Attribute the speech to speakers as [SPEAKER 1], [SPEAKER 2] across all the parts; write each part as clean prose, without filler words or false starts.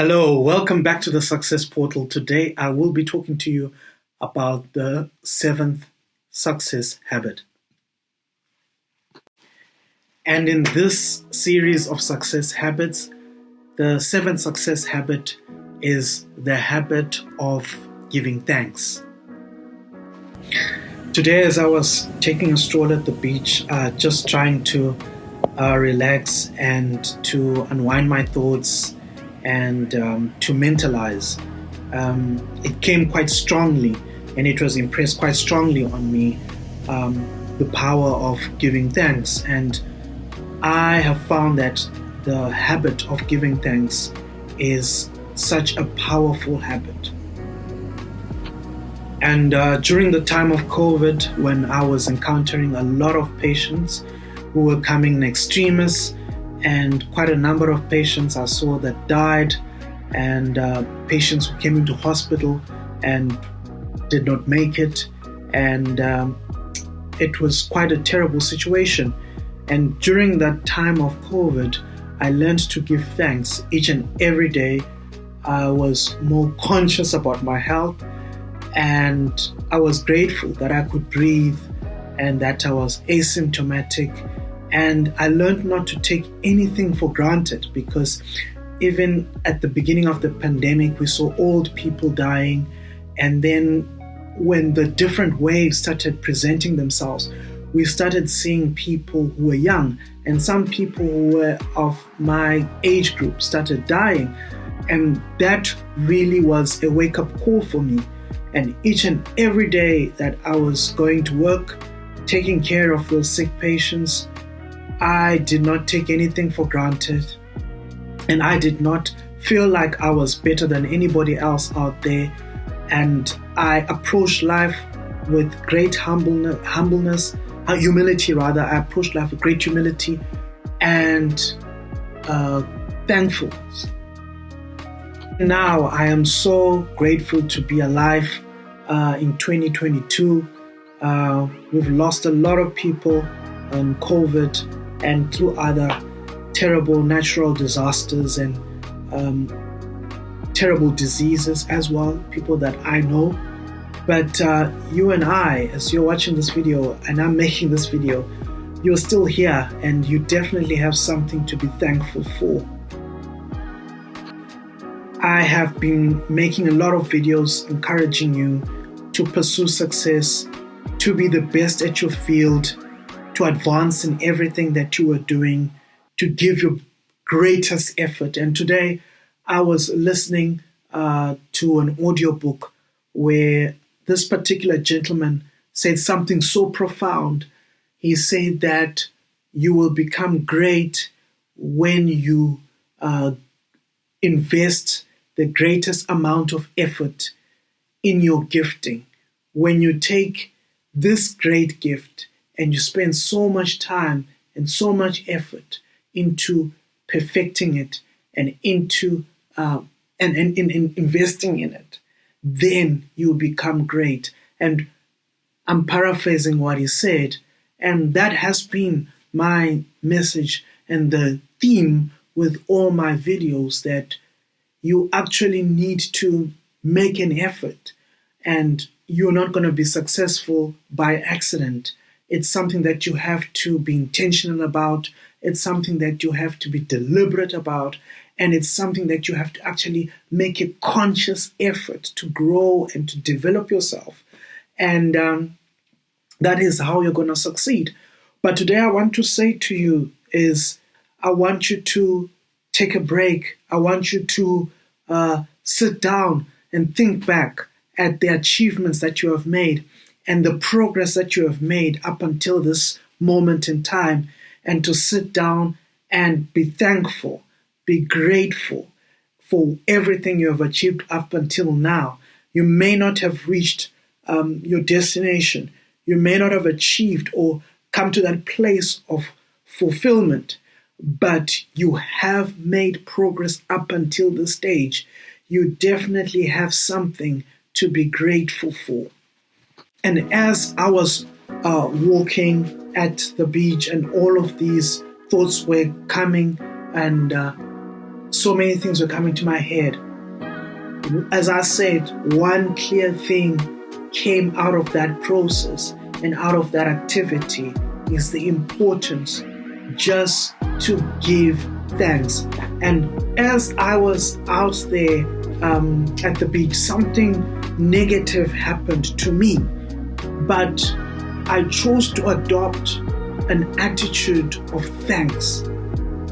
[SPEAKER 1] Hello, welcome back to the Success Portal. Today I will be talking to you about the seventh success habit. And in this series of success habits, the seventh success habit is the habit of giving thanks. Today, as I was taking a stroll at the beach, just trying to relax and to unwind my thoughts and to mentalize, it came quite strongly, and it was impressed quite strongly on me, the power of giving thanks. And I have found that the habit of giving thanks is such a powerful habit. And during the time of COVID, when I was encountering a lot of patients who were coming in extremis, and quite a number of patients I saw that died, and patients who came into hospital and did not make it, and it was quite a terrible situation. And during that time of COVID, I learned to give thanks each and every day. I was more conscious about my health, and I was grateful that I could breathe and that I was asymptomatic. And I learned not to take anything for granted, because even at the beginning of the pandemic, we saw old people dying. And then when the different waves started presenting themselves, we started seeing people who were young, and some people who were of my age group started dying. And that really was a wake-up call for me. And each and every day that I was going to work, taking care of those sick patients, I did not take anything for granted, and I did not feel like I was better than anybody else out there. And I approached life with great humility. I approached life with great humility and thankfulness. Now I am so grateful to be alive in 2022. We've lost a lot of people on COVID and through other terrible natural disasters and terrible diseases as well, people that I know. But you and I, as you're watching this video and I'm making this video, you're still here, and you definitely have something to be thankful for. I have been making a lot of videos encouraging you to pursue success, to be the best at your field, to advance in everything that you are doing, to give your greatest effort. And today I was listening to an audiobook where this particular gentleman said something so profound. He said that you will become great when you invest the greatest amount of effort in your gifting. When you take this great gift and you spend so much time and so much effort into perfecting it and into in investing in it, then you become great. And I'm paraphrasing what he said, and that has been my message and the theme with all my videos, that you actually need to make an effort, and you're not going to be successful by accident. It's something that you have to be intentional about. It's something that you have to be deliberate about. And it's something that you have to actually make a conscious effort to grow and to develop yourself. And that is how you're going to succeed. But today I want to say to you is, I want you to take a break. I want you to sit down and think back at the achievements that you have made and the progress that you have made up until this moment in time, and to sit down and be thankful, be grateful for everything you have achieved up until now. You may not have reached your destination. You may not have achieved or come to that place of fulfillment, but you have made progress up until this stage. You definitely have something to be grateful for. And as I was walking at the beach and all of these thoughts were coming and so many things were coming to my head. As I said, one clear thing came out of that process and out of that activity is the importance just to give thanks. And as I was out there at the beach, something negative happened to me, but I chose to adopt an attitude of thanks.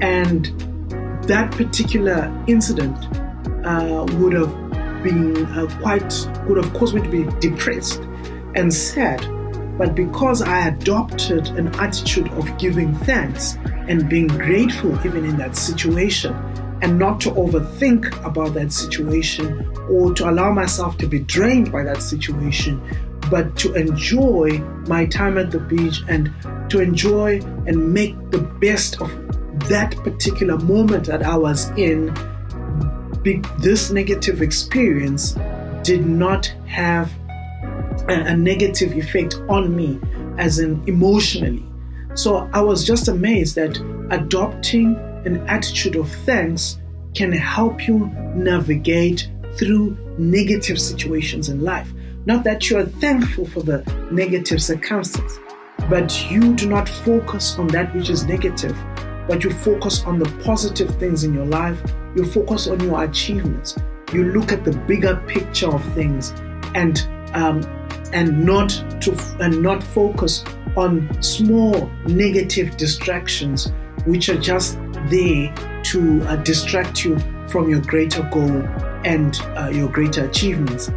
[SPEAKER 1] And that particular incident would have caused me to be depressed and sad. But because I adopted an attitude of giving thanks and being grateful even in that situation, and not to overthink about that situation or to allow myself to be drained by that situation, but to enjoy my time at the beach and to enjoy and make the best of that particular moment that I was in, this negative experience did not have a negative effect on me as in emotionally. So I was just amazed that adopting an attitude of thanks can help you navigate through negative situations in life. Not that you are thankful for the negative circumstance, but you do not focus on that which is negative, but you focus on the positive things in your life. You focus on your achievements. You look at the bigger picture of things and not focus on small negative distractions which are just there to distract you from your greater goal and your greater achievements.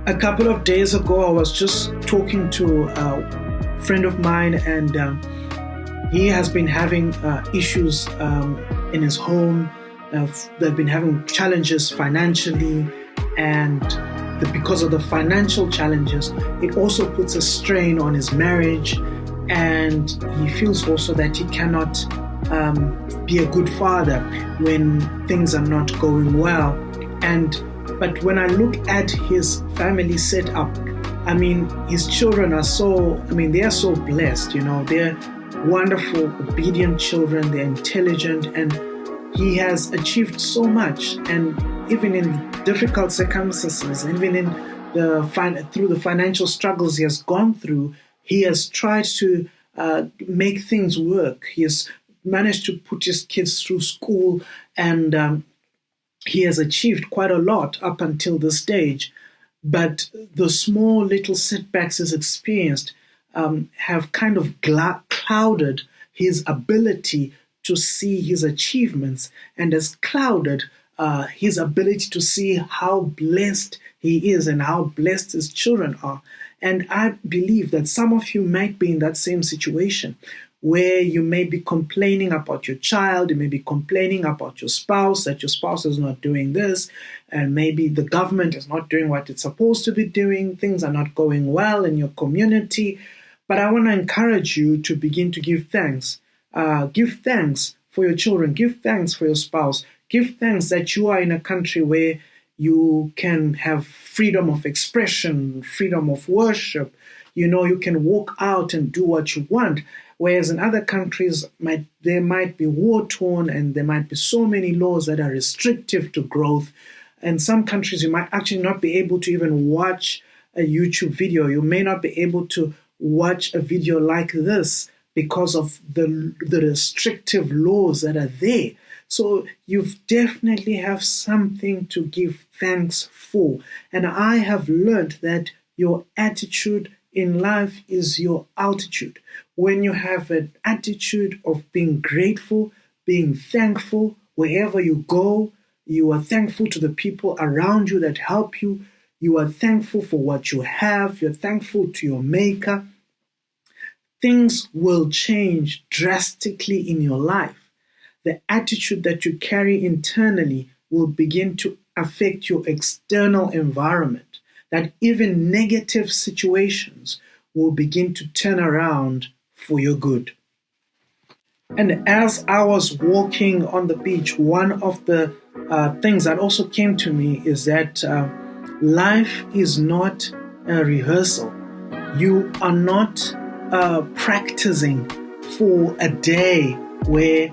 [SPEAKER 1] A couple of days ago, I was just talking to a friend of mine, and he has been having issues in his home. They've been having challenges financially, and because of the financial challenges, it also puts a strain on his marriage, and he feels also that he cannot be a good father when things are not going well. But when I look at his family setup, his children are they are so blessed, they're wonderful, obedient children, they're intelligent, and he has achieved so much. And even in difficult circumstances, even through the financial struggles he has gone through, he has tried to make things work. He has managed to put his kids through school, and he has achieved quite a lot up until this stage. But the small little setbacks he's experienced have kind of clouded his ability to see his achievements, and has clouded his ability to see how blessed he is and how blessed his children are. And I believe that some of you might be in that same situation, where you may be complaining about your child, you may be complaining about your spouse, that your spouse is not doing this, and maybe the government is not doing what it's supposed to be doing, things are not going well in your community. But I want to encourage you to begin to give thanks. Give thanks for your children, give thanks for your spouse, give thanks that you are in a country where you can have freedom of expression, freedom of worship. You can walk out and do what you want. Whereas in other countries, they might be war-torn, and there might be so many laws that are restrictive to growth. In some countries, you might actually not be able to even watch a YouTube video. You may not be able to watch a video like this because of the restrictive laws that are there. So you definitely have something to give thanks for. And I have learned that your attitude in life is your altitude. When you have an attitude of being grateful, being thankful, wherever you go, you are thankful to the people around you that help you. You are thankful for what you have. You're thankful to your Maker. Things will change drastically in your life. The attitude that you carry internally will begin to affect your external environment, that even negative situations will begin to turn around for your good. And as I was walking on the beach, one of the things that also came to me is that life is not a rehearsal. You are not practicing for a day where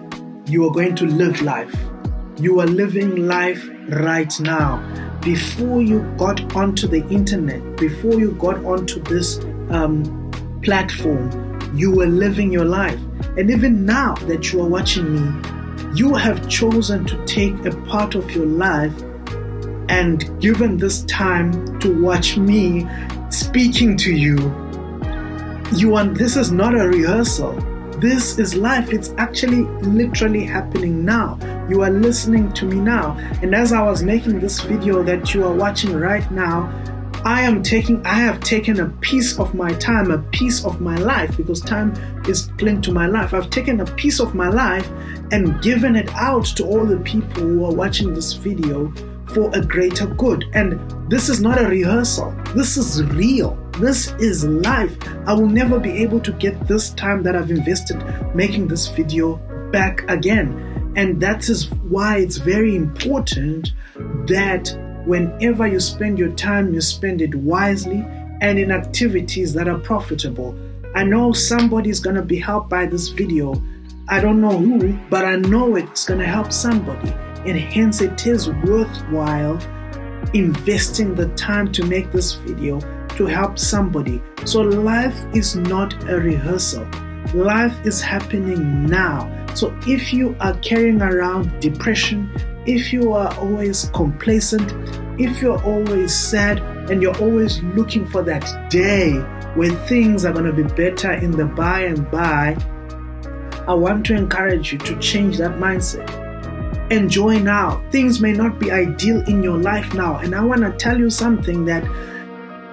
[SPEAKER 1] you are going to live life. You are living life right now. Before you got onto the internet, before you got onto this platform, you were living your life. And even now that you are watching me, you have chosen to take a part of your life and given this time to watch me speaking to you. This is not a rehearsal. This is life. It's actually literally happening now. You are listening to me now. And as I was making this video that you are watching right now, I have taken a piece of my time, a piece of my life, because time is linked to my life. I've taken a piece of my life and given it out to all the people who are watching this video for a greater good. And this is not a rehearsal. This is real. This is life. I will never be able to get this time that I've invested making this video back again. And that is why it's very important that whenever you spend your time, you spend it wisely and in activities that are profitable. I know somebody's going to be helped by this video. I don't know who, but I know it's going to help somebody. And hence it is worthwhile investing the time to make this video to help somebody. So life is not a rehearsal. Life is happening now. So if you are carrying around depression, if you are always complacent, if you're always sad and you're always looking for that day where things are going to be better in the by and by, I want to encourage you to change that mindset. Enjoy now. Things may not be ideal in your life now. And I want to tell you something, that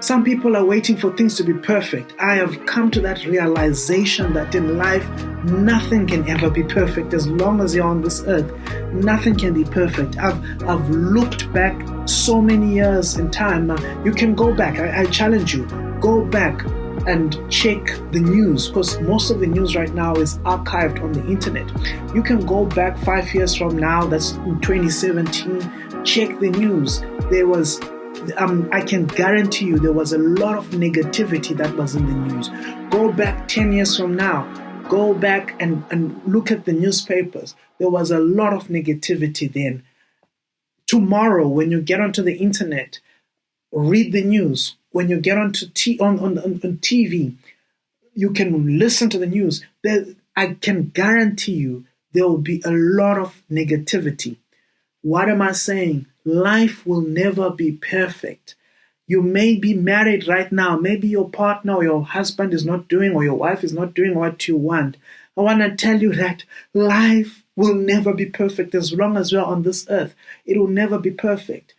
[SPEAKER 1] some people are waiting for things to be perfect. I have come to that realization that in life, nothing can ever be perfect. As long as you're on this earth, nothing can be perfect. I've looked back so many years in time. You can go back. I challenge you. Go back and check the news, because most of the news right now is archived on the internet. You can go back 5 years from now, that's in 2017, check the news. There was I can guarantee you there was a lot of negativity that was in the news. Go back 10 years from now, go back and look at the newspapers. There was a lot of negativity then. Tomorrow, when you get onto the internet, read the news. When you get onto on TV, you can listen to the news. I can guarantee you there will be a lot of negativity. What am I saying? Life will never be perfect. You may be married right now. Maybe your partner or your husband is not doing, or your wife is not doing what you want. I want to tell you that life will never be perfect as long as we're on this earth. It will never be perfect.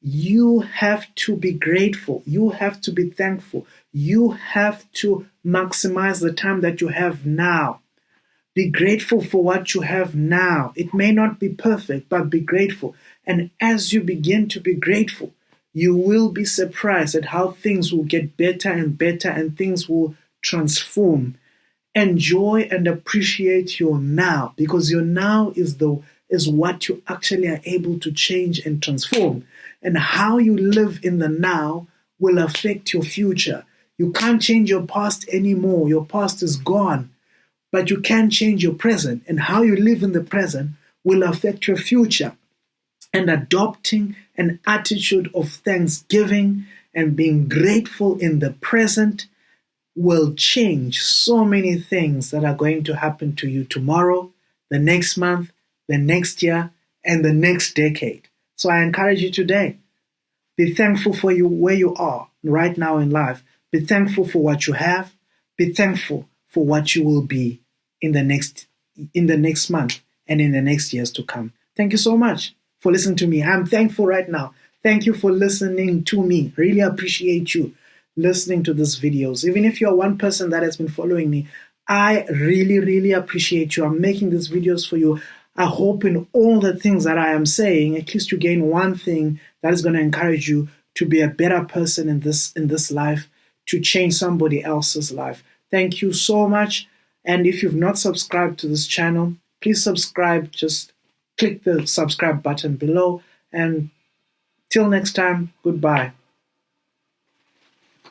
[SPEAKER 1] You have to be grateful. You have to be thankful. You have to maximize the time that you have now. Be grateful for what you have now. It may not be perfect, but be grateful. And as you begin to be grateful, you will be surprised at how things will get better and better and things will transform. Enjoy and appreciate your now, because your now is what you actually are able to change and transform. And how you live in the now will affect your future. You can't change your past anymore. Your past is gone. But you can change your present, and how you live in the present will affect your future. And adopting an attitude of thanksgiving and being grateful in the present will change so many things that are going to happen to you tomorrow, the next month, the next year, and the next decade. So I encourage you today, be thankful for you where you are right now in life. Be thankful for what you have. Be thankful for what you will be in the next month and in the next years to come. Thank you so much for listening to me. I'm thankful right now. Thank you for listening to me. Really appreciate you listening to these videos. Even if you're one person that has been following me, I really, really appreciate you. I'm making these videos for you. I hope in all the things that I am saying, at least you gain one thing that is going to encourage you to be a better person in this life, to change somebody else's life. Thank you so much. And if you've not subscribed to this channel, please subscribe. Just click the subscribe button below. And till next time, goodbye.